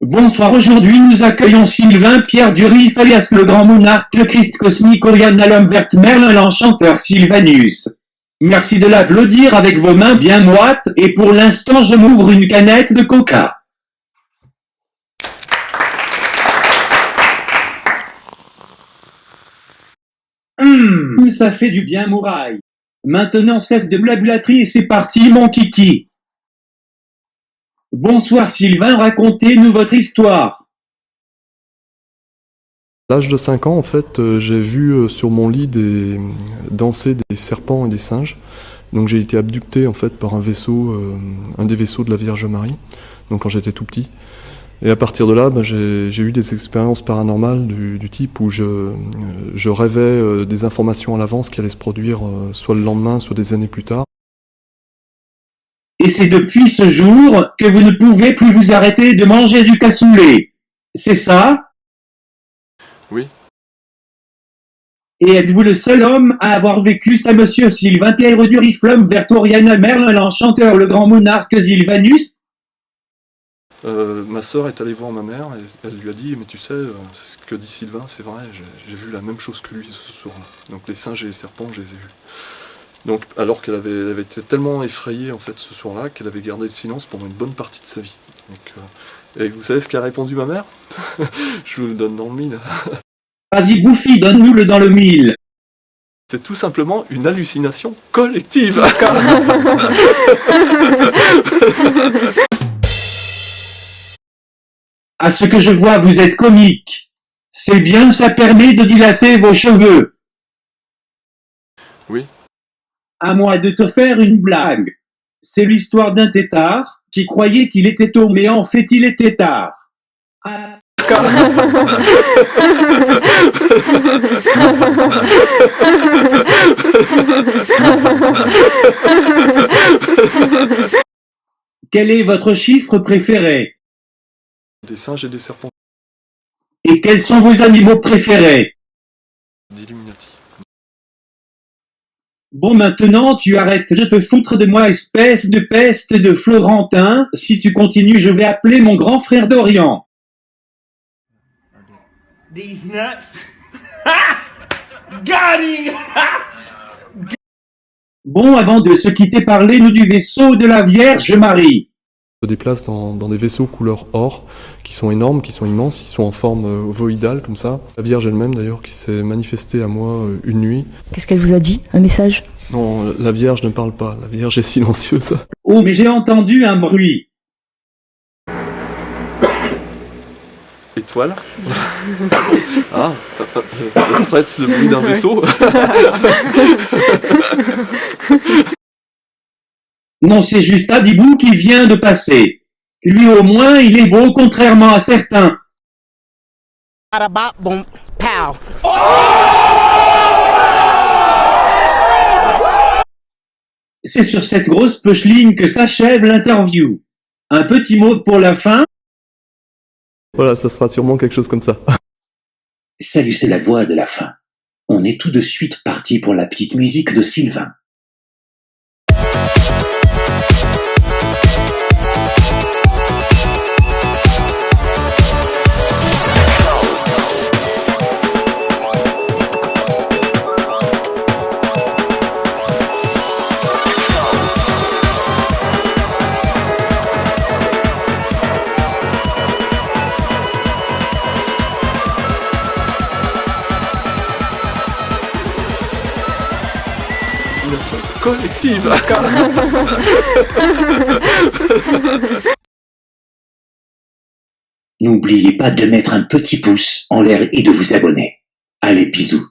Bonsoir, aujourd'hui nous accueillons Sylvain Pierre Durif alias le grand monarque, le Christ cosmique, Oriana l'homme verte, Merlin l'enchanteur, Sylvanus. Merci de l'applaudir avec vos mains bien moites et pour l'instant je m'ouvre une canette de coca. Ça fait du bien mouraille. Maintenant cesse de blablaterie et c'est parti mon kiki. Bonsoir Sylvain, racontez-nous votre histoire. À l'âge de 5 ans, en fait, j'ai vu sur mon lit danser des serpents et des singes. Donc j'ai été abducté en fait par un des vaisseaux de la Vierge Marie, donc quand j'étais tout petit. Et à partir de là, j'ai eu des expériences paranormales du type où je rêvais des informations à l'avance qui allaient se produire soit le lendemain, soit des années plus tard. Et c'est depuis ce jour que vous ne pouvez plus vous arrêter de manger du cassoulet. C'est ça? Oui. Et êtes-vous le seul homme à avoir vécu ça, monsieur Sylvain Pierre Durif, l'homme vert, Oriana Merlin l'enchanteur, le grand monarque Sylvanus? Ma sœur est allée voir ma mère et elle lui a dit « Mais tu sais, ce que dit Sylvain, c'est vrai, j'ai vu la même chose que lui ce soir-là. » Donc les singes et les serpents, je les ai vus. Donc, alors qu'elle avait été tellement effrayée en fait ce soir-là qu'elle avait gardé le silence pendant une bonne partie de sa vie. Donc, et vous savez ce qu'a répondu ma mère? Je vous le donne dans le mille. Vas-y Bouffi, donne-nous-le dans le mille. C'est tout simplement une hallucination collective. À ce que je vois, vous êtes comique. C'est bien, ça permet de dilater vos cheveux. Oui. À moi de te faire une blague. C'est l'histoire d'un tétard qui croyait qu'il était tôt, mais en fait il était tard. Ah. Quel est votre chiffre préféré? Des singes et des serpents. Et quels sont vos animaux préférés? D'Illuminati. Bon, maintenant, tu arrêtes de te foutre de moi, espèce de peste de Florentin. Si tu continues, je vais appeler mon grand frère Dorian. These nuts. Got him! Bon, avant de se quitter, parlez-nous du vaisseau de la Vierge Marie. Se déplace dans des vaisseaux couleur or, qui sont énormes, qui sont immenses, qui sont en forme ovoïdale comme ça. La Vierge elle-même d'ailleurs qui s'est manifestée à moi une nuit. Qu'est-ce qu'elle vous a dit? Un message? Non, la Vierge ne parle pas, la Vierge est silencieuse. Oh, mais j'ai entendu un bruit. Étoile. Ah, serait-ce le bruit d'un vaisseau? Non, c'est juste Adibou qui vient de passer. Lui au moins, il est beau, contrairement à certains. C'est sur cette grosse pushline que s'achève l'interview. Un petit mot pour la fin. Voilà, ça sera sûrement quelque chose comme ça. Salut, c'est la voix de la fin. On est tout de suite parti pour la petite musique de Sylvain. Collective. N'oubliez pas de mettre un petit pouce en l'air et de vous abonner. Allez, bisous.